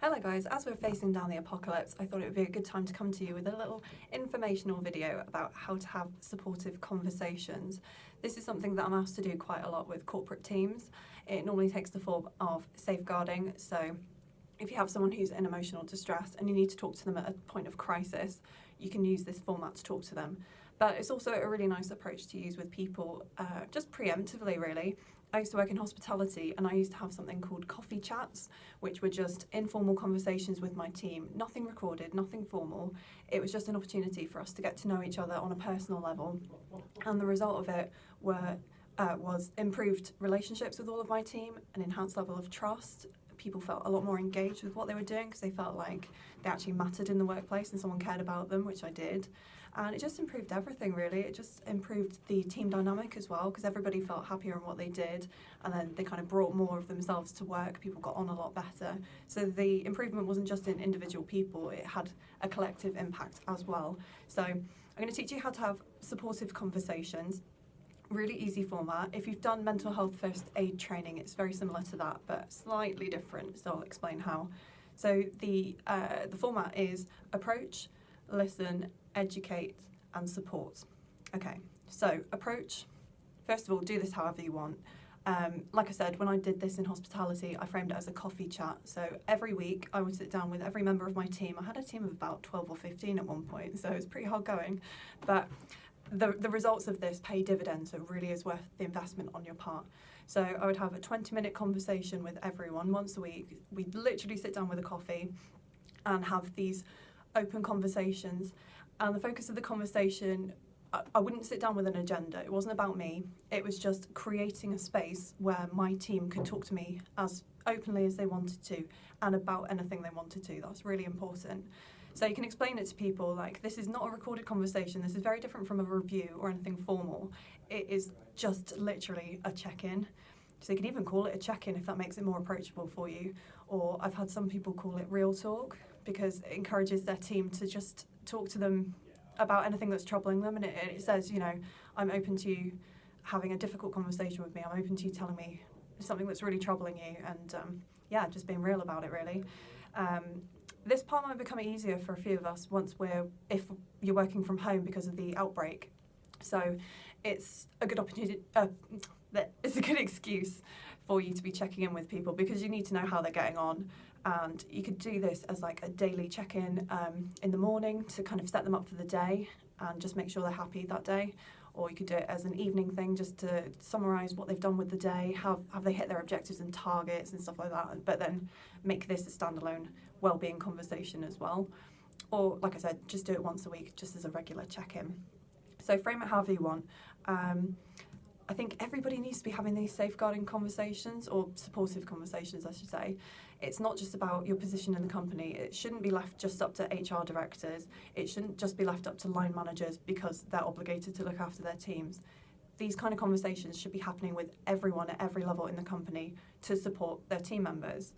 Hello guys, as we're facing down the apocalypse, I thought it would be a good time to come to you with a little informational video about how to have supportive conversations. This is something that I'm asked to do quite a lot with corporate teams. It normally takes the form of safeguarding, so if you have someone who's in emotional distress and you need to talk to them at a point of crisis, you can use this format to talk to them. But it's also a really nice approach to use with people, just preemptively really. I used to work in hospitality and I used to have something called coffee chats, which were just informal conversations with my team, nothing recorded, nothing formal. It was just an opportunity for us to get to know each other on a personal level. And the result of it was improved relationships with all of my team, an enhanced level of trust. People felt a lot more engaged with what they were doing because they felt like they actually mattered in the workplace and someone cared about them, which I did. And it just improved everything really. It just improved the team dynamic as well because everybody felt happier in what they did, and then they kind of brought more of themselves to work. People got on a lot better. So the improvement wasn't just in individual people, it had a collective impact as well. So I'm going to teach you how to have supportive conversations. Really easy format. If you've done mental health first aid training, it's very similar to that, but slightly different, so I'll explain how. So the format is approach, listen, educate, and support. Okay, so approach. First of all, do this however you want. Like I said, when I did this in hospitality, I framed it as a coffee chat. So every week I would sit down with every member of my team. I had a team of about 12 or 15 at one point, so it was pretty hard going. But the results of this pay dividends, so it really is worth the investment on your part. So I would have a 20-minute conversation with everyone once a week. We'd literally sit down with a coffee and have these open conversations. And the focus of the conversation, I wouldn't sit down with an agenda. It wasn't about me. It was just creating a space where my team could talk to me as openly as they wanted to and about anything they wanted to. That's really important. So you can explain it to people like, this is not a recorded conversation. This is very different from a review or anything formal. It is just literally a check-in. So you can even call it a check-in if that makes it more approachable for you. Or I've had some people call it real talk because it encourages their team to just talk to them about anything that's troubling them. And it says, you know, I'm open to you having a difficult conversation with me. I'm open to you telling me something that's really troubling you. And yeah, just being real about it really. This part might become easier for a few of us if you're working from home because of the outbreak. So it's a good opportunity, it's a good excuse for you to be checking in with people because you need to know how they're getting on. And you could do this as like a daily check-in in the morning to kind of set them up for the day and just make sure they're happy that day. Or you could do it as an evening thing just to summarise what they've done with the day, have they hit their objectives and targets and stuff like that, but then make this a standalone wellbeing conversation as well. Or, like I said, just do it once a week, just as a regular check-in. So frame it however you want. I think everybody needs to be having these safeguarding conversations, or supportive conversations, I should say. It's not just about your position in the company. It shouldn't be left just up to HR directors. It shouldn't just be left up to line managers because they're obligated to look after their teams. These kind of conversations should be happening with everyone at every level in the company to support their team members.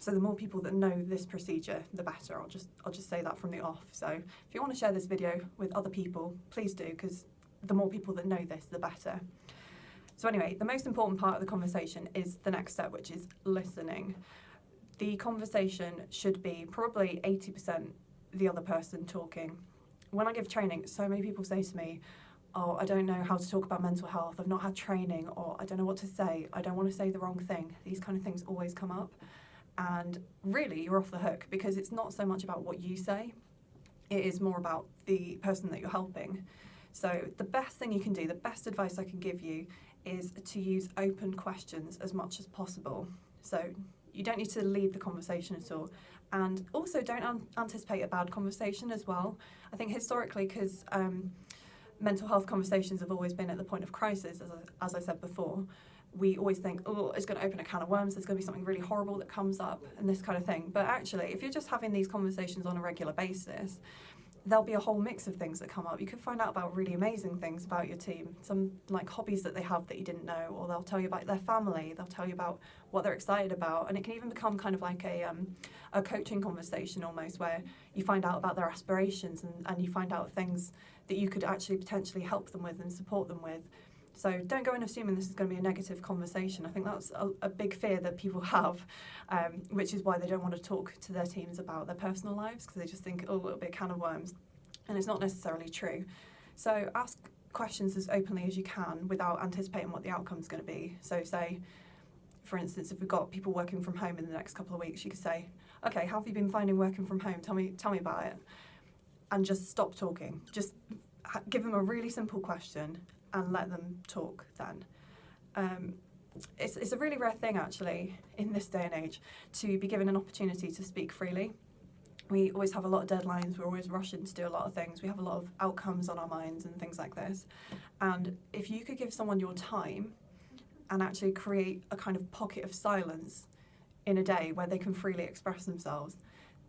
So the more people that know this procedure, the better. I'll just say that from the off. So if you want to share this video with other people, please do, because the more people that know this, the better. So anyway, the most important part of the conversation is the next step, which is listening. The conversation should be probably 80% the other person talking. When I give training, so many people say to me, oh, I don't know how to talk about mental health, I've not had training, or I don't know what to say, I don't want to say the wrong thing. These kind of things always come up. And really, you're off the hook because it's not so much about what you say, it is more about the person that you're helping. So the best thing you can do, the best advice I can give you is to use open questions as much as possible. So you don't need to lead the conversation at all. And also don't anticipate a bad conversation as well. I think historically, because mental health conversations have always been at the point of crisis, as I said before, we always think, oh, it's going to open a can of worms, there's going to be something really horrible that comes up and this kind of thing. But actually, if you're just having these conversations on a regular basis, there'll be a whole mix of things that come up. You could find out about really amazing things about your team, some like hobbies that they have that you didn't know, or they'll tell you about their family, they'll tell you about what they're excited about, and it can even become kind of like a coaching conversation almost, where you find out about their aspirations and you find out things that you could actually potentially help them with and support them with. So don't go in assuming this is going to be a negative conversation. I think that's a big fear that people have, which is why they don't want to talk to their teams about their personal lives, because they just think, oh, it'll be a can of worms. And it's not necessarily true. So ask questions as openly as you can without anticipating what the outcome's going to be. So say, for instance, if we've got people working from home in the next couple of weeks, you could say, okay, how have you been finding working from home? Tell me about it. And just stop talking. Just give them a really simple question and let them talk then. It's a really rare thing, actually, in this day and age, to be given an opportunity to speak freely. We always have a lot of deadlines, we're always rushing to do a lot of things, we have a lot of outcomes on our minds and things like this. And if you could give someone your time and actually create a kind of pocket of silence in a day where they can freely express themselves,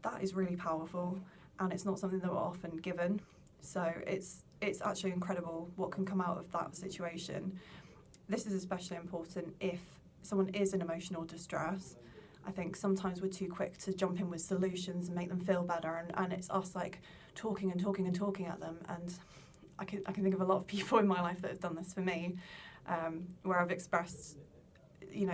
that is really powerful, and it's not something that we're often given. So it's actually incredible what can come out of that situation. This is especially important if someone is in emotional distress. I think sometimes we're too quick to jump in with solutions and make them feel better, and it's us like talking and talking and talking at them. And I can think of a lot of people in my life that have done this for me, where I've expressed,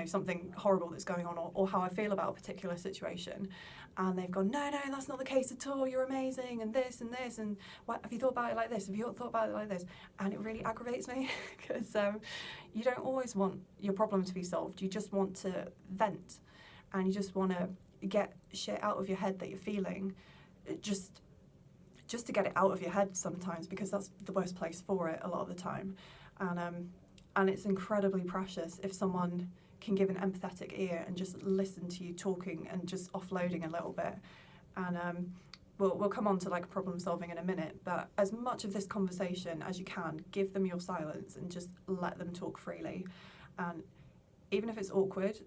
something horrible that's going on, or how I feel about a particular situation, and they've gone, no, that's not the case at all, you're amazing, and this, and what, have you thought about it like this, have you thought about it like this? And it really aggravates me, because you don't always want your problem to be solved, you just want to vent, and you just want to get shit out of your head that you're feeling, just to get it out of your head sometimes, because that's the worst place for it a lot of the time. And it's incredibly precious if someone can give an empathetic ear and just listen to you talking and just offloading a little bit. And we'll come on to like problem solving in a minute, but as much of this conversation as you can, give them your silence and just let them talk freely. And even if it's awkward,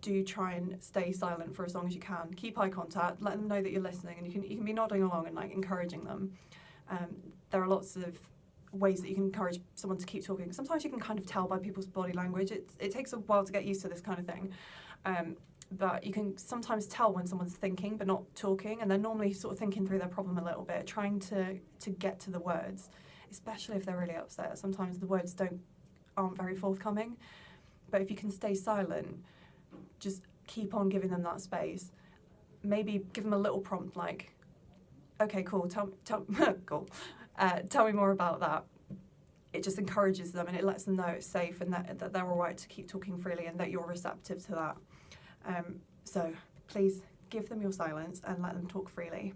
do try and stay silent for as long as you can. Keep eye contact, let them know that you're listening, and you can be nodding along and like encouraging them. There are lots of ways that you can encourage someone to keep talking. Sometimes you can kind of tell by people's body language. It takes a while to get used to this kind of thing. But you can sometimes tell when someone's thinking but not talking, and they're normally sort of thinking through their problem a little bit, trying to get to the words, especially if they're really upset. Sometimes the words aren't very forthcoming. But if you can stay silent, just keep on giving them that space. Maybe give them a little prompt like, okay, cool, cool. Tell me more about that. It just encourages them, and it lets them know it's safe and that they're all right to keep talking freely and that you're receptive to that. So please give them your silence and let them talk freely.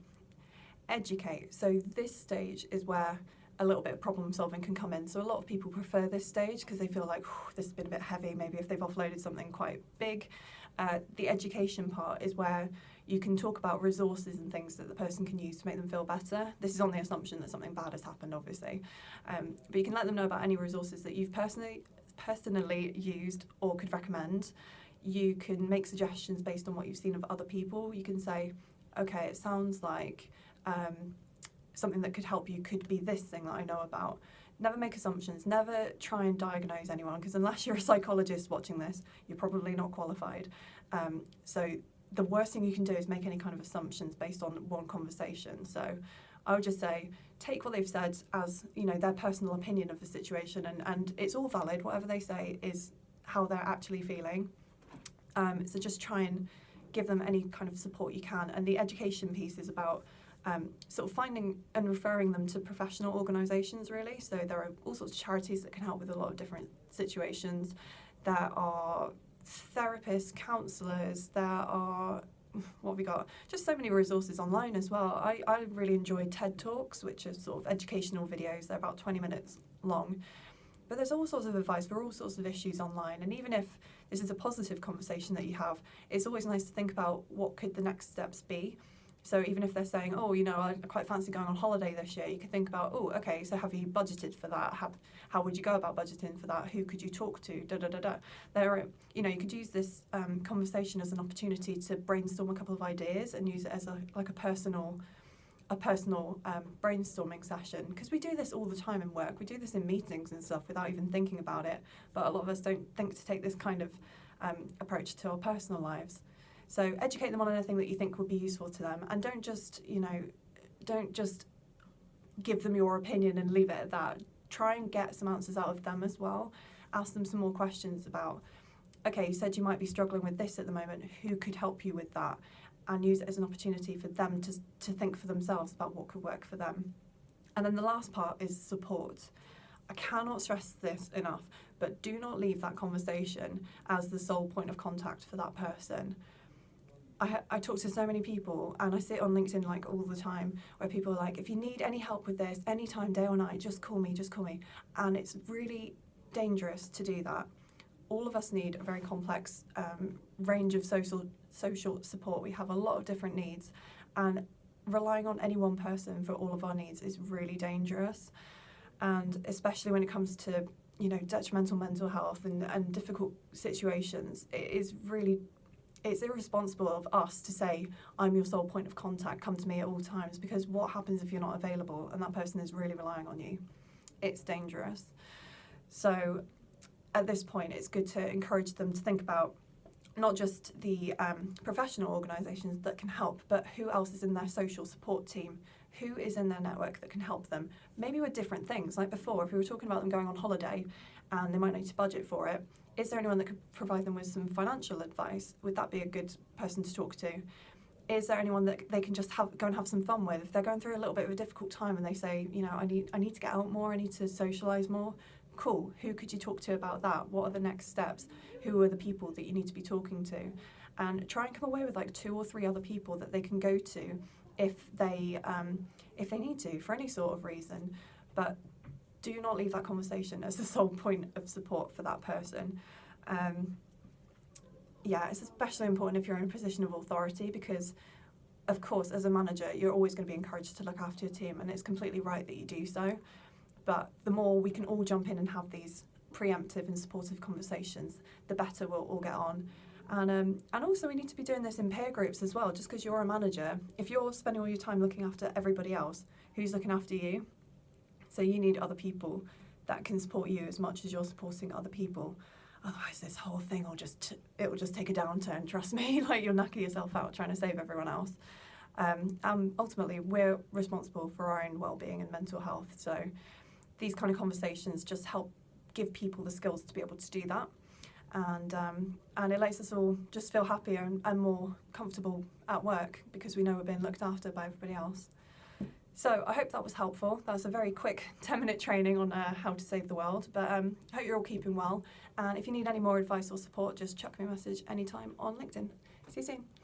Educate. So this stage is where a little bit of problem solving can come in. So a lot of people prefer this stage because they feel like this has been a bit heavy, maybe if they've offloaded something quite big. The education part is where you can talk about resources and things that the person can use to make them feel better. This is on the assumption that something bad has happened, obviously. But you can let them know about any resources that you've personally used or could recommend. You can make suggestions based on what you've seen of other people. You can say, okay, it sounds like something that could help you could be this thing that I know about. Never make assumptions, never try and diagnose anyone, because unless you're a psychologist watching this, you're probably not qualified. So the worst thing you can do is make any kind of assumptions based on one conversation. So I would just say, take what they've said as, their personal opinion of the situation, and it's all valid. Whatever they say is how they're actually feeling. So just try and give them any kind of support you can. And the education piece is about sort of finding and referring them to professional organisations, really. So there are all sorts of charities that can help with a lot of different situations. There are therapists, counsellors, there are, what have we got? Just so many resources online as well. I really enjoy TED Talks, which are sort of educational videos. They're about 20 minutes long. But there's all sorts of advice for all sorts of issues online. And even if this is a positive conversation that you have, it's always nice to think about what could the next steps be. So even if they're saying, I quite fancy going on holiday this year, you could think about, okay, so have you budgeted for that? How would you go about budgeting for that? Who could you talk to? You could use this conversation as an opportunity to brainstorm a couple of ideas and use it as a personal brainstorming session, because we do this all the time in work. We do this in meetings and stuff without even thinking about it, but a lot of us don't think to take this kind of approach to our personal lives. So educate them on anything that you think would be useful to them, and don't just give them your opinion and leave it at that. try and get some answers out of them as well. Ask them some more questions about, okay, you said you might be struggling with this at the moment, who could help you with that? And use it as an opportunity for them to think for themselves about what could work for them. And then the last part is support. I cannot stress this enough, but do not leave that conversation as the sole point of contact for that person. I talk to so many people, and I see it on LinkedIn like all the time, where people are like, if you need any help with this, anytime, day or night, just call me. And it's really dangerous to do that. All of us need a very complex range of social support. We have a lot of different needs, and relying on any one person for all of our needs is really dangerous. And especially when it comes to, detrimental mental health and difficult situations, it's irresponsible of us to say, I'm your sole point of contact, come to me at all times, because what happens if you're not available and that person is really relying on you? It's dangerous. So at this point, it's good to encourage them to think about not just the professional organisations that can help, but who else is in their social support team, who is in their network that can help them, maybe with different things. Like before, if we were talking about them going on holiday and they might need to budget for it, is there anyone that could provide them with some financial advice? Would that be a good person to talk to? Is there anyone that they can just go and have some fun with? If they're going through a little bit of a difficult time and they say, I need to get out more, I need to socialise more, cool, who could you talk to about that? What are the next steps? Who are the people that you need to be talking to? And try and come away with like 2 or 3 other people that they can go to if they need to, for any sort of reason. But do not leave that conversation as the sole point of support for that person. It's especially important if you're in a position of authority, because of course, as a manager, you're always going to be encouraged to look after your team, and it's completely right that you do so. But the more we can all jump in and have these preemptive and supportive conversations, the better we'll all get on. And also we need to be doing this in peer groups as well. Just because you're a manager, if you're spending all your time looking after everybody else, who's looking after you? So you need other people that can support you as much as you're supporting other people. Otherwise, this whole thing will just take a downturn, trust me. Like, you'll knacker yourself out trying to save everyone else. Ultimately, we're responsible for our own well-being and mental health. So these kind of conversations just help give people the skills to be able to do that. And it lets us all just feel happier and more comfortable at work, because we know we're being looked after by everybody else. So I hope that was helpful. That's a very quick 10-minute training on how to save the world. But I hope you're all keeping well. And if you need any more advice or support, just chuck me a message anytime on LinkedIn. See you soon.